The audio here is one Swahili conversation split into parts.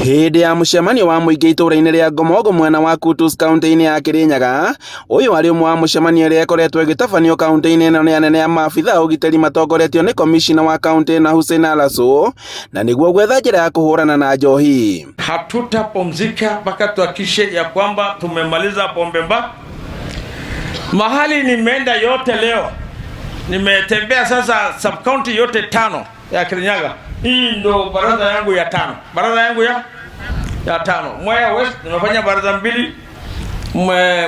Hĩndĩ ya mũcemanio wa mũingĩ itũũra-inĩ rĩa Ngomogo mwena wa Kutus kaunti-inĩ ya Kirinyaga, ũyũ warĩ ũmwe wa mũcemanio ĩrĩa ĩkoretwo ĩgĩtabanio kaunti-inĩ ĩno nĩ anene a maabitha ũgitĩri matongoretio nĩ komishina wa kaunti na Hussein Alaso, na nĩguo gwetha njĩra ya kũhũrana na njohi. Hatutapumzika mpaka tuhakikishe ya kwamba tumemaliza pombe mbaya. Mahali nimeenda yote leo, nimetembea sasa sub county yote 5 ya Kirinyaga. Hii ndo baraza yangu ya 5. Baraza yangu ya 5. Mwea West nimefanya baraza 2.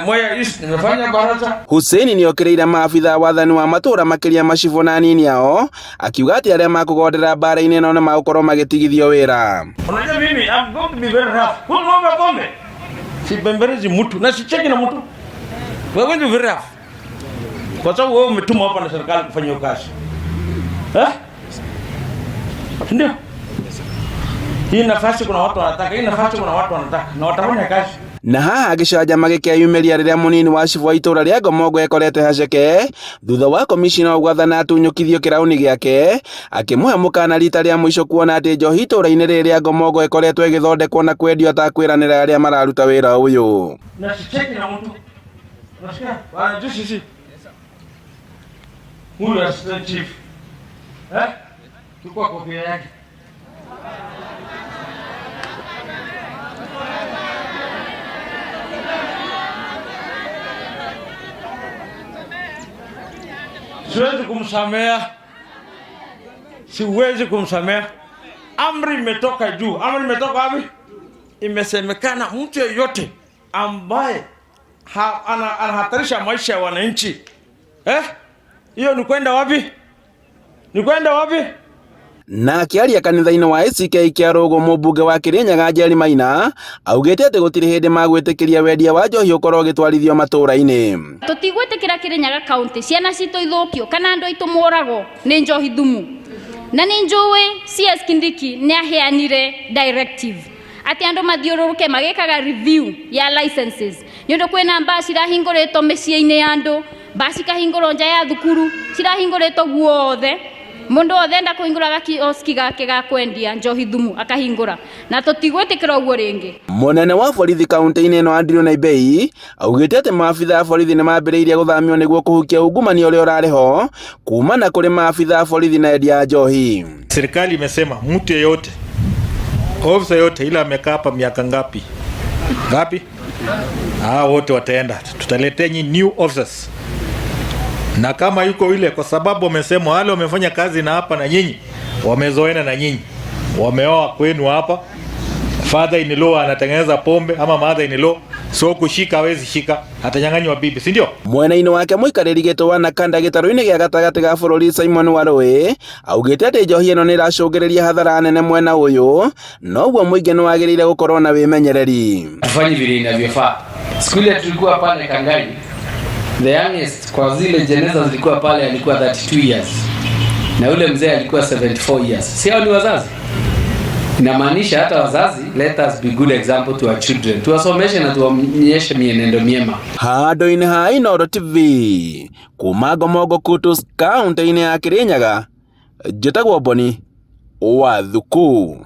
Mwea East nimefanya baraza. Hussein ni okereira maabitha wathani wa matura makiria macibo na nini yao, akiuga ati aria makugondera bara-ini ino na magukorwo magitigithio wira. Unajua mimi I'm going to be very rough. Kwa mambo pombe. Sibembelezi mtu na sicheki na mtu. We're going to be very rough. Kwa sababu wewe umetumwa hapa na serikali kufanya hiyo kazi. Ndio. Hii nafasi kuna watu wanataka, na watafanya kazi. Na haha agĩcanjama gĩkĩyumĩria rĩrĩa mũnini wa cibu wa itũũra rĩa Ngomogo ekorete haceke thutha wa komishina wa gwathana atunyũkithio kĩrauni gĩake, akĩmũhe mũkana rita rĩa mũico kuona atĩ njohi itũũra-inĩ rĩrĩ rĩa Ngomogo ĩkoretwo ĩgĩthondekwo na kwendio atakwĩranĩra arĩa mararuta wĩra ũyũ. Na sicheki na mtu. Unasikia? Bwana JCC. Huyu assistant chief. Chukua kofia yake. Siwezi kumsamea. Amri imetoka juu. Amri imetoka wapi? Imesemekana mtu yeyote ambaye anahatarisha maisha ya wananchi. Hiyo ni kwenda wapi? Na akiaria kanitha-inĩ wa ACK kia Rogo mũmbunge wa Kirinyaga Njeri Maina augĩte atĩ gũtirĩ hĩndĩ magwĩtĩkĩria wendia wa njohi ũkorwo ũgĩtwarithio matũũra-inĩ. Tũtigwĩtĩkĩra Kirinyaga kaunti ciana citũ ithũkio kana andũ aitũ moragwo nĩ njohi thumu. Na nĩ njũĩ CS Kindiki nĩ aheanire directive atĩ andũ mathiũrũrũke magĩkaga review ya licenses. Nĩ ũndũ kwĩna mbaa cirahingũrĩtwo mĩciĩ-inĩ ya andũ, mbaa cikahingũrwo nja ya thukuru, cirahingũrĩtwo guothe. Mundu othenda kuhingura kioski gake ga kwendia njohi thumu akahingura na tutigwetikira uguo ringi. Munene wa borithi kaunti-inĩ ĩno Andrew Naibei augĩte atĩ maabitha a borithi nĩ mambĩrĩirie gũthamio nĩguo kũhukia ungumania ũrĩa ũrarĩ ho kumana kũrĩ maabitha a borithi na endia njohi. Serikali imesema mtu yeyote, ofisa yote ila amekaa hapa miaka ngapi? Wote wataenda. Tutaletea nyinyi new officers. Na kama yuko ile kwa sababu wamesema wale wamefanya kazi na hapa na nyinyi, wamezoeana na nyinyi, wameoa kwenu hapa, father in law anatengeneza pombe ama mother in law, so kushika hawezi shika, atanyang'anywa bibi, si ndio? Mwena-inĩ wake mũikarĩri gĩtĩ wa Nakanda gĩtarũ-inĩ gĩa gatagatĩ ga bũrũri Simon Warũĩ augĩte atĩ njohi ĩno nĩ ĩracũngĩrĩria hathara nene mwena ũyũ, na ũguo mũingĩ nĩ wagĩrĩire gũkorwo na wĩmenyereri. Tufanye vile inavyofaa. Siku ile tulikuwa pale Kangari, the youngest kwa zile jeneza zilikuwa pale alikuwa 32 years. Na ule mzee alikuwa 74 years. Si hao ni wazazi? Inamaanisha hata wazazi, let us be good example to our children. Tuwasomeshe na tuwaonyeshe mienendo miema. Handũ-inĩ ha Inooro TV, kuma Ngomogo Kutus kaunti-inĩ ya Kirinyaga, njĩtagwo Boni wa Thuku.